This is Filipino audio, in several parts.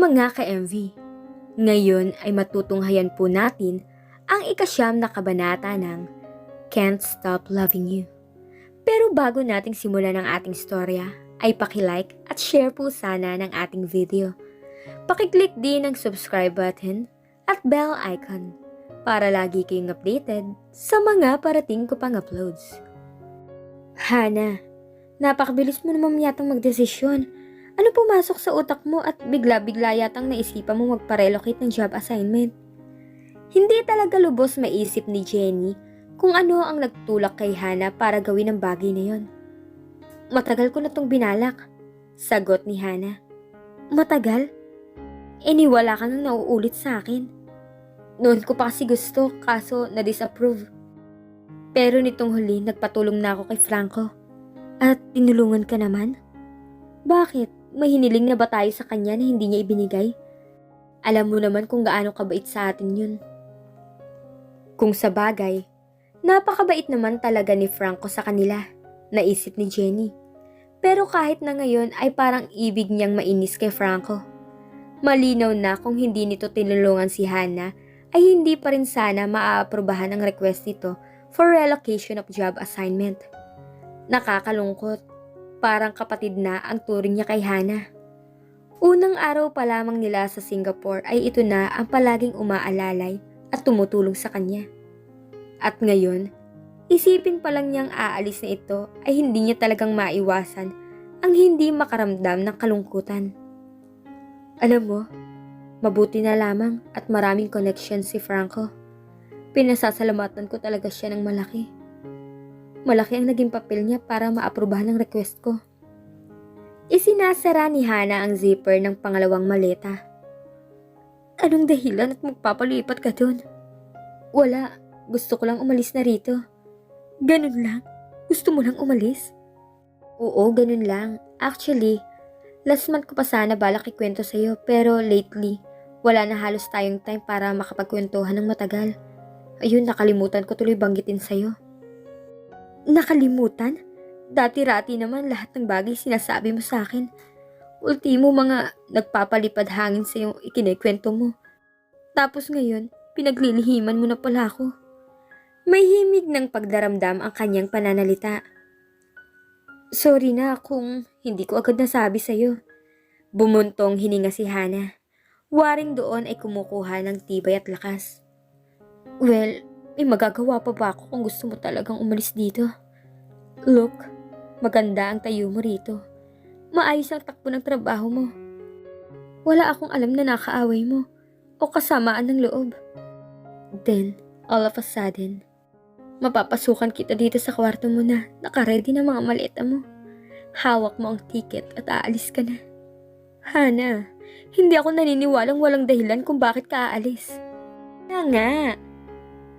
Mga ka-MV, ngayon ay matutunghayan po natin ang ikasyam na kabanata ng Can't Stop Loving You. Pero bago nating simulan ang ating storya, ay paki-like at share po sana ng ating video. Paki-click din ang subscribe button at bell icon para lagi kayong updated sa mga parating ko pang uploads. Hana, napakabilis mo naman yatang magdesisyon. Ano pumasok sa utak mo at bigla-bigla yatang naisipan mo magpa-relocate ng job assignment? Hindi talaga lubos maisip ni Jenny kung ano ang nagtulak kay Hana para gawin ang bagay na yon. Matagal ko na tong binalak, sagot ni Hana. Matagal? Wala ka nang nauulit sa akin. Noon ko pa kasi gusto, kaso na-disapprove. Pero nitong huli, nagpatulong na ako kay Franco. At tinulungan ka naman? Bakit? May hiniling na ba tayo sa kanya na hindi niya ibinigay? Alam mo naman kung gaano kabait sa atin yun. Kung sa bagay, napakabait naman talaga ni Franco sa kanila, naisip ni Jenny. Pero kahit na ngayon ay parang ibig niyang mainis kay Franco. Malinaw na kung hindi nito tinulungan si Hana, ay hindi pa rin sana maaaprobahan ang request nito for relocation of job assignment. Nakakalungkot. Parang kapatid na ang turing niya kay Hana. Unang araw pa lamang nila sa Singapore ay ito na ang palaging umaalalay at tumutulong sa kanya. At ngayon, isipin pa lang niyang aalis na ito ay hindi niya talagang maiwasan ang hindi makaramdam ng kalungkutan. Alam mo, mabuti na lamang at maraming connection si Franco. Pinasasalamatan ko talaga siya ng malaki. Malaki ang naging papel niya para maaprubahan ang request ko. Isinasara ni Hana ang zipper ng pangalawang maleta. Anong dahilan at magpapalipat ka dun? Wala, gusto ko lang umalis na rito. Ganun lang? Gusto mo lang umalis? Oo, ganun lang. Actually, last month ko pa sana balak ikwento sa'yo pero lately, wala na halos tayong time para makapagkwentuhan ng matagal. Ayun, nakalimutan ko tuloy banggitin sa'yo. Nakalimutan? Dati-rati naman lahat ng bagay sinasabi mo sa akin. Ultimo mga nagpapalipad hangin sa yung ikinikwento mo. Tapos ngayon, pinaglilihiman mo na pala ako. May himig ng pagdaramdam ang kanyang pananalita. Sorry na kung hindi ko agad nasabi sa'yo. Bumuntong hininga si Hana. Waring doon ay kumukuha ng tibay at lakas. Well, may magagawa pa ba ako kung gusto mo talagang umalis dito? Look, maganda ang tayo mo rito. Maayos ang takbo ng trabaho mo. Wala akong alam na nakaaway mo o kasamaan ng loob. Then, all of a sudden, mapapasukan kita dito sa kwarto mo na nakaready na mga maleta mo. Hawak mo ang ticket at aalis ka na. Hana, hindi ako naniniwalang walang dahilan kung bakit ka aalis. Na nga.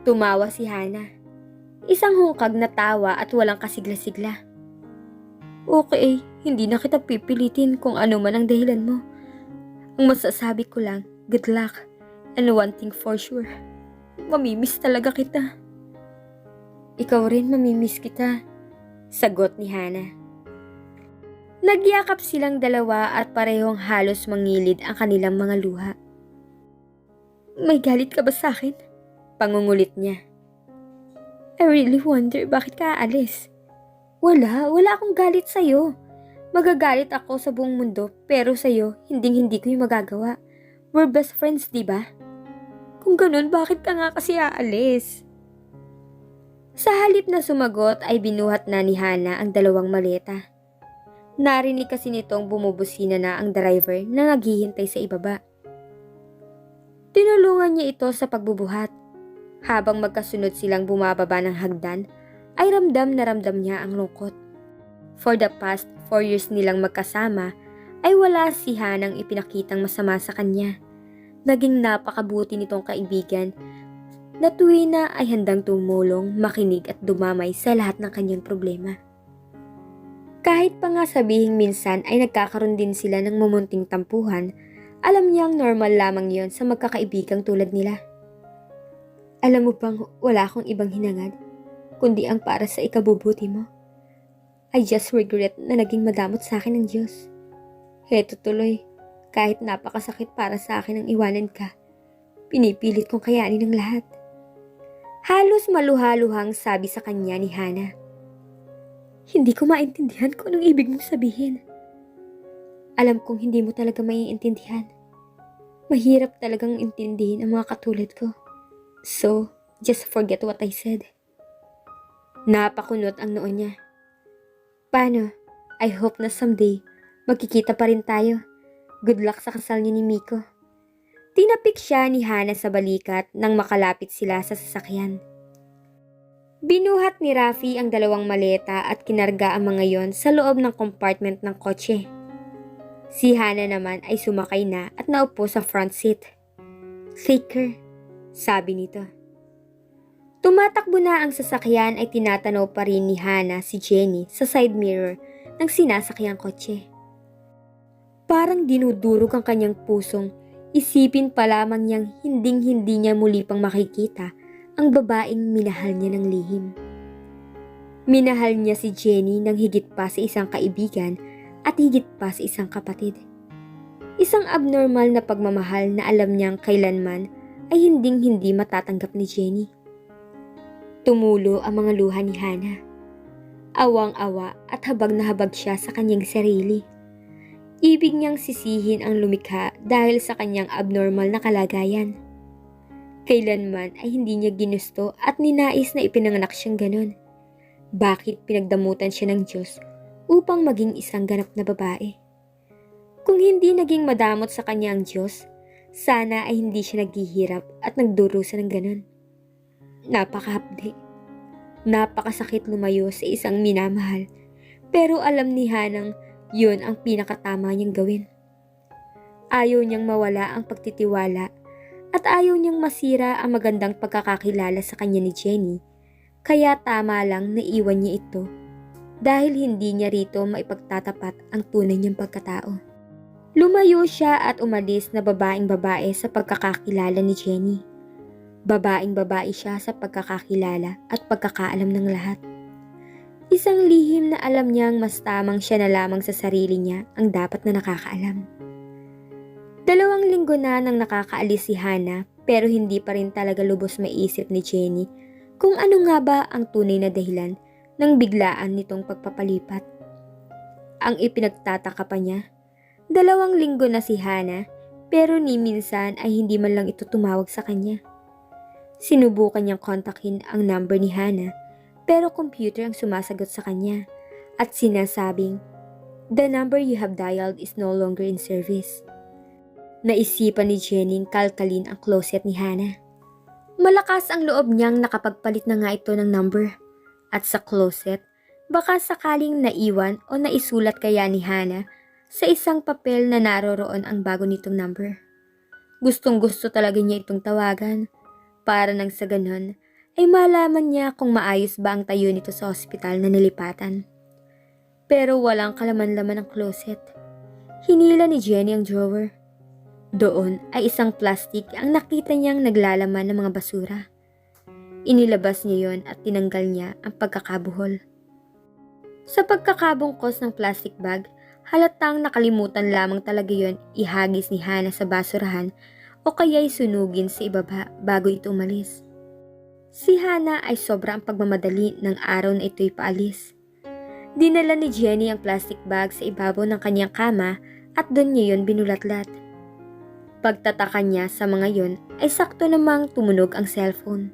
Tumawa si Hana. Isang hungkag na tawa at walang kasigla-sigla. Okay, hindi na kita pipilitin kung ano man ang dahilan mo. Ang masasabi ko lang, good luck. And one thing for sure, mamimiss talaga kita. Ikaw rin mamimiss kita, sagot ni Hana. Nagyakap silang dalawa at parehong halos mangilid ang kanilang mga luha. May galit ka ba sa akin? Pangungulit niya. I really wonder bakit ka aalis. Wala akong galit sa'yo. Magagalit ako sa buong mundo pero sa'yo, hindi ko yung magagawa. We're best friends, di ba? Kung ganun, bakit ka nga kasi aalis? Sa halip na sumagot ay binuhat na ni Hana ang dalawang maleta. Narinig kasi nitong bumubusina na ang driver na naghihintay sa ibaba. Tinulungan niya ito sa pagbubuhat. Habang magkasunod silang bumababa ng hagdan, ay ramdam na ramdam niya ang lungkot. For the past 4 years nilang magkasama, ay wala si Hanang ipinakitang masama sa kanya. Naging napakabuti nitong kaibigan na tuwi na ay handang tumulong, makinig at dumamay sa lahat ng kanyang problema. Kahit pa nga sabihing minsan ay nagkakaroon din sila ng mumunting tampuhan, alam niyang normal lamang yon sa magkakaibigang tulad nila. Alam mo bang wala akong ibang hinangad, kundi ang para sa ikabubuti mo. I just regret na naging madamot sa akin ng Diyos. Heto tuloy, Kahit napakasakit para sa akin ang iwanan ka, pinipilit kong kayanin ang lahat. Halos maluha-luhang sabi sa kanya ni Hana. Hindi ko maintindihan kung anong ibig mong sabihin. Alam kong hindi mo talaga maiintindihan. Mahirap talagang intindihin ang mga katulad ko. So, just forget what I said. Napakunot ang noo niya. Paano? I hope na someday, magkikita pa rin tayo. Good luck sa kasal niyo ni Miko. Tinapik siya ni Hana sa balikat nang makalapit sila sa sasakyan. Binuhat ni Rafi ang 2 maleta at kinarga ang mga yon sa loob ng compartment ng kotse. Si Hana naman ay sumakay na at naupo sa front seat. Take her, sabi nito. Tumatakbo na ang sasakyan ay tinatanaw pa rin ni Hana si Jenny sa side mirror ng sinasakyang kotse. Parang dinudurog ang kanyang pusong isipin pa lamang niyang hinding-hindi niya muli pang makikita ang babaeng minahal niya ng lihim. Minahal niya si Jenny ng higit pa sa isang kaibigan at higit pa sa isang kapatid. Isang abnormal na pagmamahal na alam niyang kailanman ay hinding-hindi matatanggap ni Jenny. Tumulo ang mga luha ni Hana. Awang-awa at habag na habag siya sa kanyang sarili. Ibig niyang sisihin ang lumikha dahil sa kanyang abnormal na kalagayan. Kailanman ay hindi niya ginusto at ninais na ipinanganak siyang ganon. Bakit pinagdamutan siya ng Diyos upang maging isang ganap na babae? Kung hindi naging madamot sa kanya ang Diyos, sana ay hindi siya naghihirap at nagdurusa ng ganon. Napakahapdi. Napakasakit lumayo sa isang minamahal, pero alam ni Hanang yun ang pinakatama niyang gawin. Ayaw niyang mawala ang pagtitiwala at ayaw niyang masira ang magandang pagkakakilala sa kanya ni Jenny, kaya tama lang na iwan niya ito dahil hindi niya rito maipagtatapat ang tunay niyang pagkatao. Lumayo siya at umalis na babaeng-babae sa pagkakakilala ni Jenny. Babaeng-babae siya sa pagkakakilala at pagkakaalam ng lahat. Isang lihim na alam niyang mas tamang siya na lamang sa sarili niya ang dapat na nakakaalam. 2 linggo na nang nakakaalis si Hana pero hindi pa rin talaga lubos maisip ni Jenny kung ano nga ba ang tunay na dahilan ng biglaan nitong pagpapalipat. Ang ipinagtataka pa niya, 2 linggo na si Hana pero ni minsan ay hindi man lang ito tumawag sa kanya. Sinubukan niyang kontakin ang number ni Hana pero computer ang sumasagot sa kanya at sinasabing, "The number you have dialed is no longer in service." Naisipan ni Jenny kalkalin ang closet ni Hana. Malakas ang loob niyang nakapagpalit na nga ito ng number. At sa closet, baka sakaling naiwan o naisulat kaya ni Hana sa isang papel na naroroon ang bago nitong number. Gustong-gusto talaga niya itong tawagan para nang sa ganon ay malaman niya kung maayos ba ang tayo nito sa ospital na nilipatan. Pero walang kalaman-laman ang closet. Hinila ni Jenny ang drawer. Doon ay isang plastic ang nakita niyang naglalaman ng mga basura. Inilabas niya yon at tinanggal niya ang pagkakabuhol. Sa pagkakabungkos ng plastic bag, halatang nakalimutan lamang talaga yon ihagis ni Hana sa basurahan o kaya'y sunugin sa ibaba bago ito umalis. Si Hana ay sobrang pagmamadali ng araw na ito'y paalis. Dinala ni Jenny ang plastic bag sa ibabaw ng kanyang kama at doon niya yon binulatlat. Pagtataka niya sa mga yon ay sakto namang tumunog ang cellphone.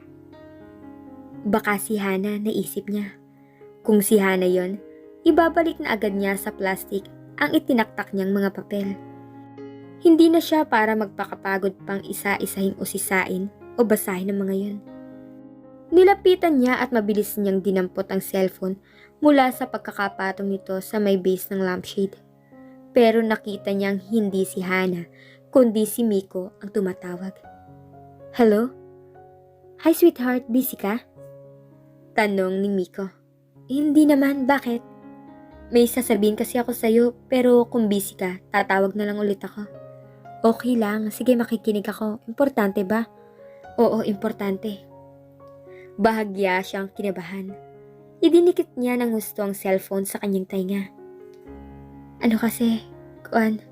Baka si Hana, naisip niya. Kung si Hana yon, ibabalik na agad niya sa plastic ang itinaktak niyang mga papel. Hindi na siya para magpakapagod pang isa-isahing usisain o basahin ang mga yon. Nilapitan niya at mabilis niyang dinampot ang cellphone mula sa pagkakapatong nito sa may base ng lampshade. Pero nakita niyang hindi si Hana, kundi si Miko ang tumatawag. "Hello? Hi sweetheart, busy ka?" Tanong ni Miko. "Hindi naman, bakit?" "May sasabihin kasi ako sa'yo, pero kung busy ka, tatawag na lang ulit ako." "Okay lang, sige makikinig ako. Importante ba?" "Oo, importante." Bahagya siyang kinabahan. Idinikit niya ng husto ang cellphone sa kanyang tainga. "Ano kasi, Kuan?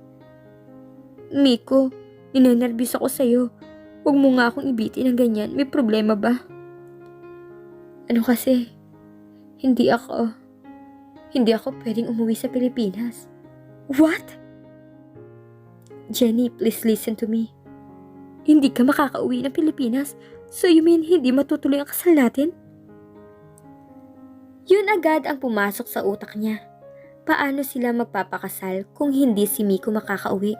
Miko, ninenervous ako sa'yo. Huwag mo nga akong ibitin ng ganyan. May problema ba? Ano kasi? Hindi ako pwedeng umuwi sa Pilipinas. What? Jenny, please listen to me. Hindi ka makakauwi ng Pilipinas? So you mean hindi matutuloy ang kasal natin? Yun agad ang pumasok sa utak niya. Paano sila magpapakasal kung hindi si Miko makakauwi?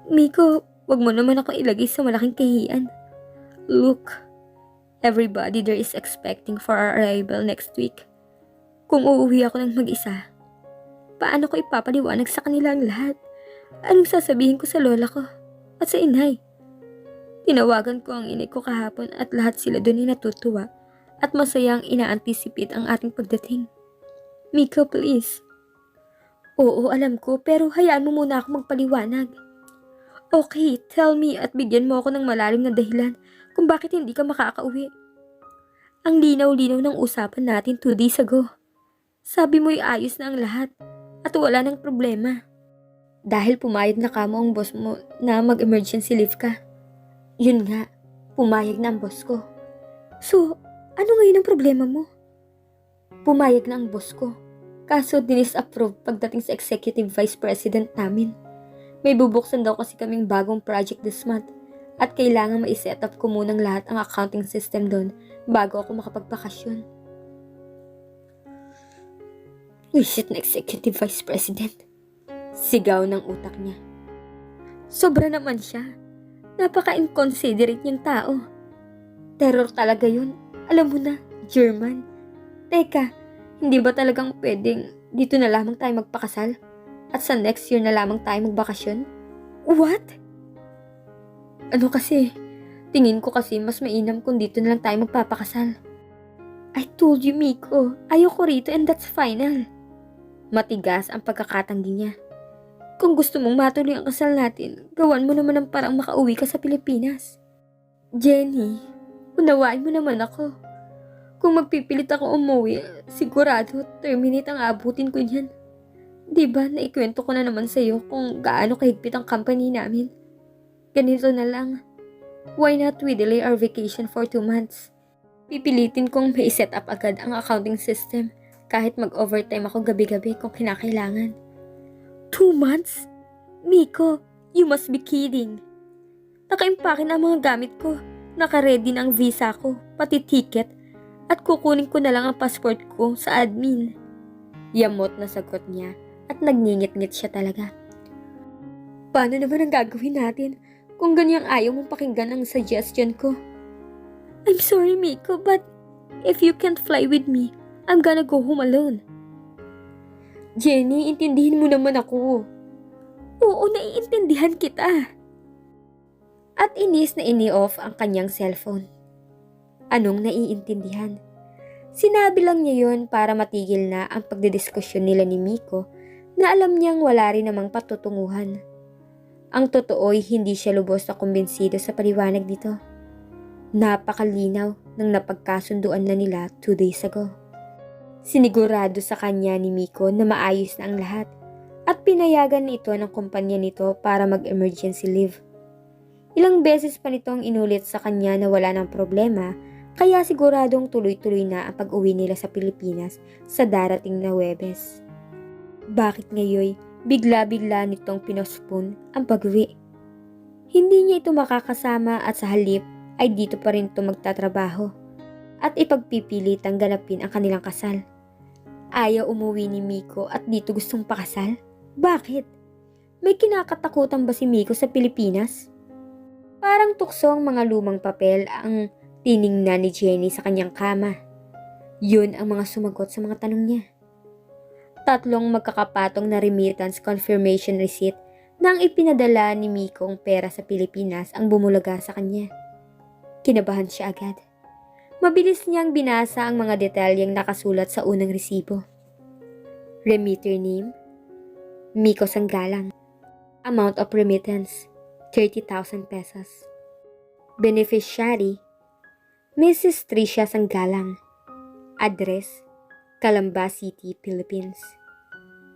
Miko, wag mo naman ako ilagay sa malaking kahihiyan. Look, everybody there is expecting for our arrival next week. Kung uuwi ako ng mag-isa, paano ko ipapaliwanag sa kanila ang lahat? Anong sasabihin ko sa lola ko at sa inay? Tinawagan ko ang inay ko kahapon at lahat sila doon ay natutuwa at masayang ina-anticipate ang ating pagdating. Miko, please. Oo, alam ko, pero hayaan mo muna ako magpaliwanag. Okay, tell me at bigyan mo ako ng malalim na dahilan kung bakit hindi ka makakauwi. Ang linaw-linaw ng usapan natin 2 days ago. Sabi mo'y ayos na ang lahat at wala nang problema. Dahil pumayag na kamo ang boss mo na mag-emergency leave ka. Yun nga, pumayag na ang boss ko. So, ano ngayon ang problema mo? Pumayag na ang boss ko. Kaso dinis-approve pagdating sa executive vice president namin. May bubuksan daw kasi kaming bagong project this month at kailangan ma-set up ko munang lahat ang accounting system doon bago ako makapagpakasyon. Wisit na executive vice president. Sigaw ng utak niya. Sobra naman siya. Napaka-inconsiderate niyang tao. Terror talaga yun. Alam mo na, German. Teka, hindi ba talagang pwedeng dito na lamang tayo magpakasal? At sa next year na lamang tayo magbakasyon? What? Ano kasi? Tingin ko kasi mas mainam kung dito na lang tayo magpapakasal. I told you, Miko. Ayoko rito and that's final. Matigas ang pagkakatanggi niya. Kung gusto mong matuloy ang kasal natin, gawan mo naman ang parang makauwi ka sa Pilipinas. Jenny, unawain mo naman ako. Kung magpipilit ako umuwi, sigurado terminate ang abutin ko niyan. Diba, naikwento ko na naman sa'yo kung gaano kahigpit ang company namin. Ganito na lang. Why not we delay our vacation for 2 months? Pipilitin kong may set up agad ang accounting system kahit mag-overtime ako gabi-gabi kung kinakailangan. 2 months? Miko, you must be kidding. Nakaimpake na ang mga gamit ko. Naka-ready na ang visa ko, pati ticket. At kukunin ko na lang ang passport ko sa admin. Yamot na sagot niya at nagngingit-ngit siya talaga. Paano naman ang gagawin natin kung ganyang ayaw mong pakinggan ang suggestion ko? I'm sorry, Miko, but if you can't fly with me, I'm gonna go home alone. Jenny, intindihin mo naman ako. Oo, naiintindihan kita. At inis na ini-off ang kanyang cellphone. Anong naiintindihan? Sinabi lang niya yon para matigil na ang pagdidiskusyon nila ni Miko na alam niyang wala rin namang patutunguhan. Ang totoo'y hindi siya lubos na kumbinsido sa paliwanag dito. Napakalinaw ng napagkasunduan na nila 2 days ago. Sinigurado sa kanya ni Miko na maayos na ang lahat at pinayagan nito ng kumpanya nito para mag-emergency leave. Ilang beses pa nitong inulit sa kanya na wala ng problema. Kaya siguradong tuloy-tuloy na ang pag-uwi nila sa Pilipinas sa darating na Huwebes. Bakit ngayon bigla-bigla nitong pinospone ang pag-uwi? Hindi niya ito makakasama at sa halip ay dito pa rin ito magtatrabaho at ipagpipilitang ganapin ang kanilang kasal. Ayaw umuwi ni Miko at dito gustong pakasal? Bakit? May kinakatakutan ba si Miko sa Pilipinas? Parang tukso ang mga lumang papel ang tiningnan ni Jenny sa kanyang kama. Yun ang mga sumagot sa mga tanong niya. 3 magkakapatong na remittance confirmation receipt nang ipinadala ni Miko ang pera sa Pilipinas ang bumulaga sa kanya. Kinabahan siya agad. Mabilis niyang binasa ang mga detalyeng nakasulat sa unang resibo. Remitter name, Miko Sanggalang. Amount of remittance, 30,000 pesos. Beneficiary, Mrs. Tricia Sanggalang. Address, Calamba City, Philippines.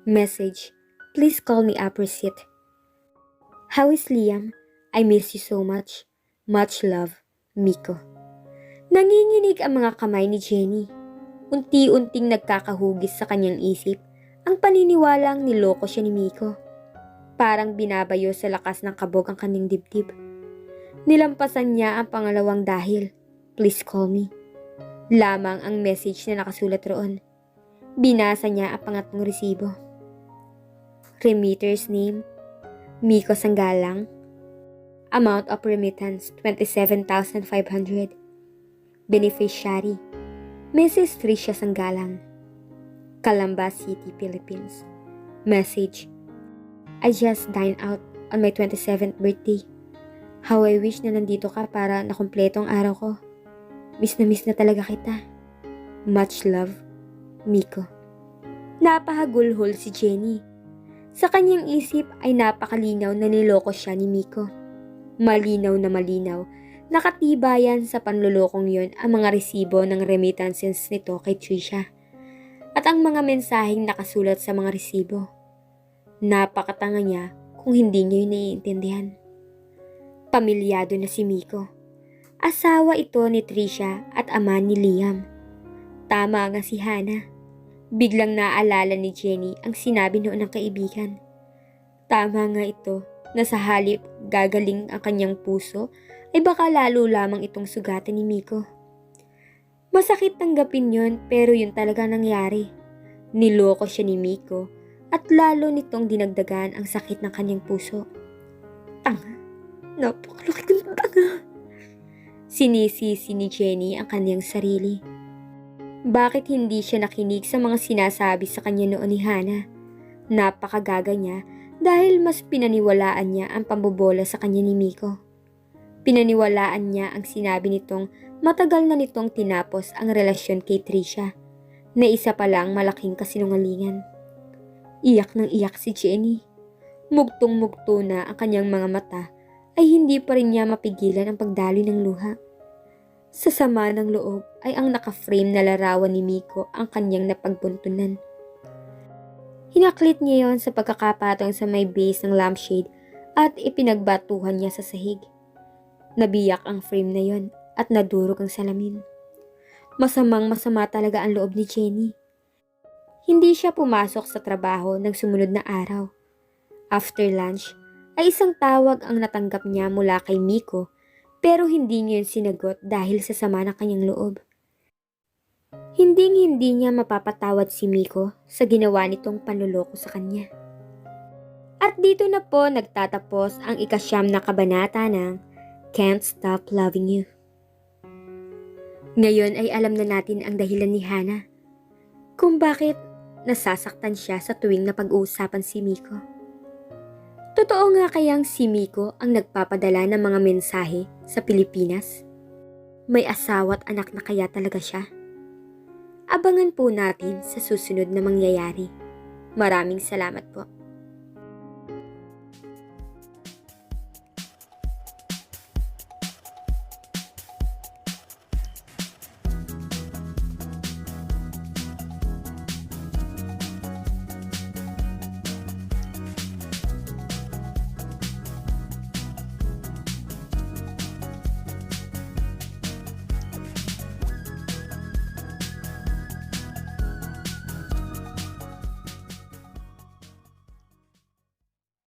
Message, please call me up receipt. How is Liam? I miss you so much. Much love, Miko. Nanginginig ang mga kamay ni Jenny. Unti-unting nagkakahugis sa kanyang isip ang paniniwalang niloko siya ni Miko. Parang binabayo sa lakas ng kabog ang kanyang dibdib. Nilampasan niya ang pangalawang dahil, please call me. Lamang ang message na nakasulat roon. Binasa niya ang pangatlong resibo. Remitter's name, Miko Sanggalang. Amount of remittance, 27,500. Beneficiary, Mrs. Tricia Sanggalang. Calamba City, Philippines. Message, I just dined out on my 27th birthday. How I wish na nandito ka para nakumpleto ang araw ko. Miss na talaga kita. Much love, Miko. Napahagulhol si Jenny. Sa kanyang isip ay napakalinaw na niloko siya ni Miko. Malinaw na malinaw, nakatibayan sa panlulokong yon ang mga resibo ng remittances nito kay Tricia at ang mga mensaheng nakasulat sa mga resibo. Napakatanga niya kung hindi niya yun naiintindihan. Pamilyado na si Miko. Asawa ito ni Tricia at ama ni Liam. Tama nga si Hana. Biglang naalala ni Jenny ang sinabi noon ng kaibigan. Tama nga ito na sa halip gagaling ang kanyang puso ay baka lalo lamang itong sugatan ni Miko. Masakit tanggapin yon pero yun talaga nangyari. Niloko siya ni Miko at lalo nitong dinagdagan ang sakit ng kanyang puso. Tanga. Napakalaki kong tanga. Sinisisi ni Jenny ang kanyang sarili. Bakit hindi siya nakinig sa mga sinasabi sa kanya noon ni Hana? Napakagaga niya dahil mas pinaniwalaan niya ang pambobola sa kanya ni Miko. Pinaniwalaan niya ang sinabi nitong matagal na nitong tinapos ang relasyon kay Tricia, na isa pa lang malaking kasinungalingan. Iyak ng iyak si Jenny. Mugtong-mugto na ang kanyang mga mata ay hindi pa rin niya mapigilan ang pagdaloy ng luha. Sa sama ng loob ay ang naka-frame na larawan ni Miko ang kanyang napagbuntunan. Hinaklit niya yon sa pagkakapatong sa may base ng lampshade at ipinagbatuhan niya sa sahig. Nabiyak ang frame na yon at nadurog ang salamin. Masamang masama talaga ang loob ni Jenny. Hindi siya pumasok sa trabaho ng sumunod na araw. After lunch ay isang tawag ang natanggap niya mula kay Miko pero hindi niya yun sinagot dahil sa sama ng kanyang loob. Hindi niya mapapatawad si Miko sa ginawa nitong panluloko sa kanya. At dito na po nagtatapos ang 9 na kabanata ng Can't Stop Loving You. Ngayon ay alam na natin ang dahilan ni Hana kung bakit nasasaktan siya sa tuwing napag-uusapan si Miko. Totoo nga kayang si Miko ang nagpapadala ng mga mensahe sa Pilipinas? May asawa at anak na kaya talaga siya? Abangan po natin sa susunod na mangyayari. Maraming salamat po.